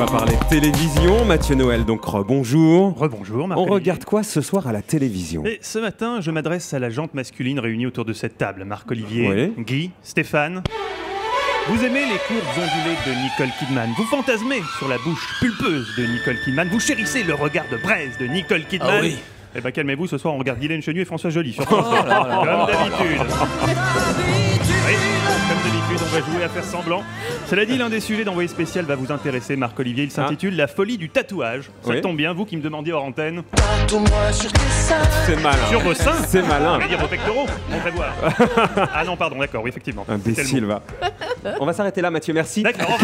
va parler télévision. Mathieu Noël, donc bonjour. Rebonjour, Marc. On regarde quoi ce soir à la télévision? Et ce matin, je m'adresse à la gente masculine réunie autour de cette table. Marc-Olivier, Oui. Guy, Stéphane. Vous aimez les courbes ondulées de Nicole Kidman. Vous fantasmez sur la bouche pulpeuse de Nicole Kidman. Vous chérissez le regard de braise de Nicole Kidman. Ah oui. Eh ben calmez-vous, ce soir on regarde Guylaine Chenu et François Joly sur France 2. Comme d'habitude. Oui, comme d'habitude, on va jouer à faire semblant. Cela dit, l'un des sujets d'envoyé spécial va vous intéresser, Marc-Olivier. Il s'intitule La folie du tatouage. Ça Oui. tombe bien, vous qui me demandiez hors antenne. C'est malin. Sur vos seins. C'est malin. On va dire vos pectoraux. On va voir. Ah non, pardon, d'accord, oui, effectivement. Imbécile, va. On va s'arrêter là, Mathieu, merci. D'accord.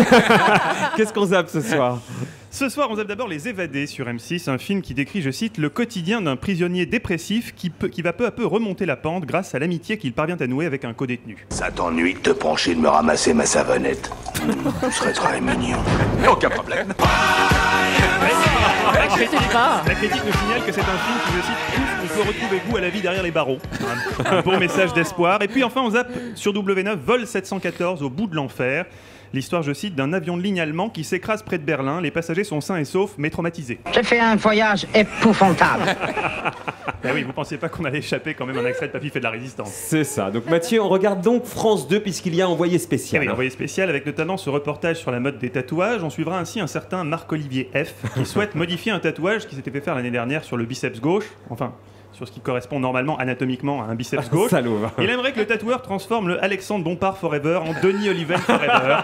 Qu'est-ce qu'on zappe ce soir? Ce soir, on zappe d'abord Les Évadés sur M6, un film qui décrit, je cite, le quotidien d'un prisonnier dépressif qui va peu à peu remonter la pente grâce à l'amitié qu'il parvient à nouer avec un codétenu. Ça t'ennuie de te pencher de me ramasser ma savonnette. Tu serais très mignon. Aucun problème. La critique nous signale que c'est un film qui, je cite, prouve qu'on peut retrouver goût à la vie derrière les barreaux. Un beau message d'espoir. Et puis enfin, on zappe sur W9 Vol 714 au bout de l'enfer. L'histoire, je cite, d'un avion de ligne allemand qui s'écrase près de Berlin. Les passagers sont sains et saufs, mais traumatisés. J'ai fait un voyage épouvantable. Ben oui, vous pensiez pas qu'on allait échapper quand même à un extrait de Papy fait de la résistance. C'est ça. Donc Mathieu, on regarde donc France 2 puisqu'il y a envoyé Eh spécial. oui, envoyé spécial avec notamment ce reportage sur la mode des tatouages. On suivra ainsi un certain Marc-Olivier F qui souhaite modifier un tatouage qui s'était fait faire l'année dernière sur le biceps gauche. Enfin, sur ce qui correspond normalement anatomiquement à un biceps gauche. Salaud, va. Il aimerait que le tatoueur transforme le Alexandre Bompard Forever en Denis Oliven Forever.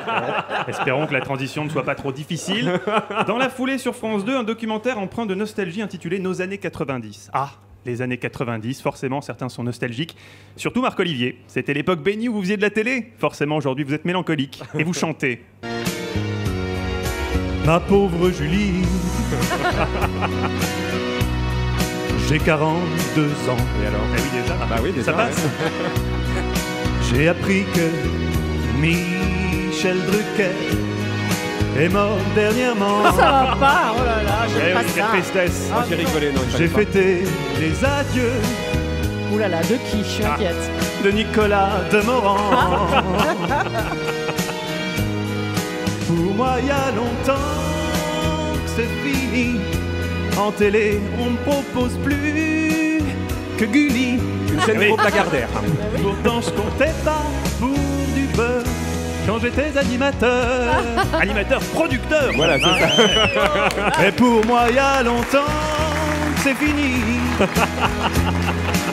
Espérons que la transition ne soit pas trop difficile. Dans la foulée sur France 2, un documentaire empreint de nostalgie intitulé Nos années 90. Ah, les années 90, forcément certains sont nostalgiques. Surtout Marc-Olivier. C'était l'époque bénie où vous faisiez de la télé. Forcément aujourd'hui vous êtes mélancolique et vous chantez. Ma pauvre Julie, j'ai 42 ans. Et alors? Ah oui déjà. Bah oui, déjà. Ça passe. J'ai appris que Michel Drucker est mort dernièrement. Ça va pas, oh là là, Eh j'aime oui, pas quelle ça. tristesse. Ah, j'ai rigolé, non, il fallait J'ai pas. fêté les adieux Ouh là là, de qui? Je suis inquiète. de Nicolas Demorand. Pour moi, il y a longtemps que c'est fini. En télé, on ne propose plus que Gulli. Une chaîne Oui. trop Lagardère. Pourtant, je comptais pas pour du beurre quand j'étais animateur. Animateur, producteur. Voilà, c'est ça. Et pour moi, il y a longtemps que c'est fini.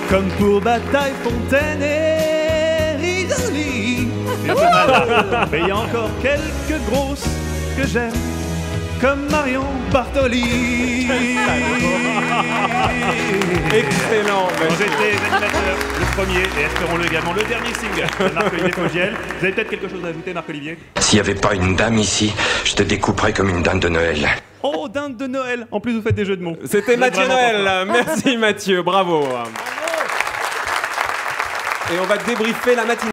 Comme pour Bataille, Fontaine et Risoli. C'est un peu mal, là. Mais il y a encore quelques grosses que j'aime, comme Marion Bartoli. Excellent. Quand j'étais animateur, le premier, et espérons-le également, le dernier single de Marc-Olivier Fogiel. Vous avez peut-être quelque chose à ajouter, Marc-Olivier? S'il n'y avait pas une dame ici, je te découperais comme une dinde de Noël. Oh, dinde de Noël. En plus, vous faites des jeux de mots. C'était Vous êtes Mathieu vraiment Noël. Merci Mathieu, bravo. Et on va débriefer la matinée.